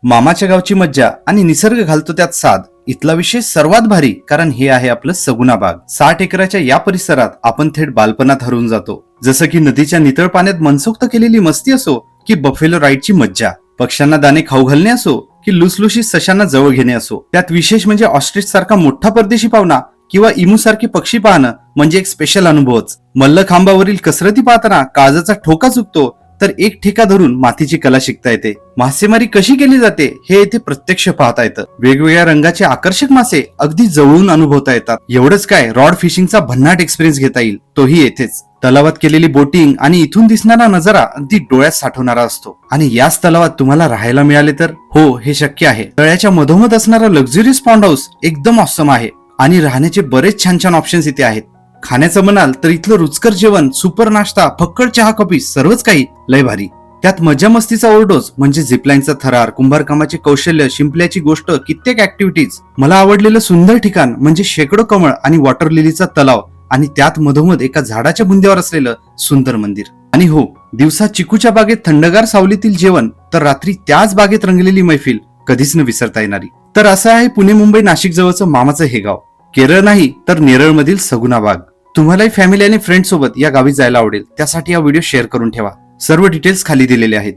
मामाच्या गावची मज्जा आणि निसर्ग घालतो त्यात साध. इथला विषय सर्वात भारी, कारण हे आहे आपलं सगुना बाग. 60 एकराच्या या परिसरात आपण थेट बालपणात हरवून जातो. जसं की नदीच्या नितळ पाण्यात मनसोक्त केलेली मस्ती असो, की बफेलो राईडची मज्जा, पक्ष्यांना दाणे खाऊ घालणे असो, की लुसलुशीत सशांना जवळ घेणे असो. त्यात विशेष म्हणजे ऑस्ट्रिच सारखा मोठा परदेशी पाहुणा किंवा इमू सारखे पक्षी पाहणं म्हणजे एक स्पेशल अनुभवच. मल्लखांबावरील कसरती पाहताना काळजाचा ठोका चुकतो, तर एक ठेका धरून मातीची कला शिकता येते. मासेमारी कशी केली जाते हे येथे प्रत्यक्ष पाहता येतं. वेगवेगळ्या रंगाचे आकर्षक मासे अगदी जवळून अनुभवता येतात. एवढंच काय, रॉड फिशिंगचा भन्नाट एक्सपिरियन्स घेता येईल, तोही येथेच. तलावात केलेली बोटिंग आणि इथून दिसणारा नजारा अगदी डोळ्यात साठवणारा असतो. आणि याच तलावात तुम्हाला राहायला मिळाले तर हो, हे शक्य आहे. तळ्याच्या मधोमध असणारा लक्झुरियस पॉन्ड हाऊस एकदम ऑसम आहे आणि राहण्याचे बरेच छान छान ऑप्शन्स इथे आहेत. खाण्याचं म्हणाल तर इथलं रुचकर जेवण, सुपर नाश्ता, फक्कड चहा, कॉफी सर्वच काही लय भारी. त्यात मजा मस्तीचा ओव्हरडोस म्हणजे झिपलाईनचा थरार, कुंभारकामाचे कौशल्य, शिंपल्याची गोष्ट, कित्येक ऍक्टिव्हिटीज. मला आवडलेलं सुंदर ठिकाण म्हणजे शेकडो कमळ आणि वॉटर लिलीचा तलाव आणि त्यात मधोमध एका झाडाच्या बुंद्यावर असलेलं सुंदर मंदिर. आणि हो, दिवसा चिकूच्या बागेत थंडगार सावलीतील जेवण, तर रात्री त्याच बागेत रंगलेली मैफिल कधीच न विसरता येणारी. तर असं आहे पुणे मुंबई नाशिक जवळचं मामाचं हे गाव. केरळ नाही तर नेरळ मधील सगुना बाग. तुम्हालाही फॅमिली आणि फ्रेंड सोबत या गावी जायला आवडेल, त्यासाठी हा व्हिडिओ शेअर करून ठेवा. सर्व डिटेल्स खाली दिलेले आहेत.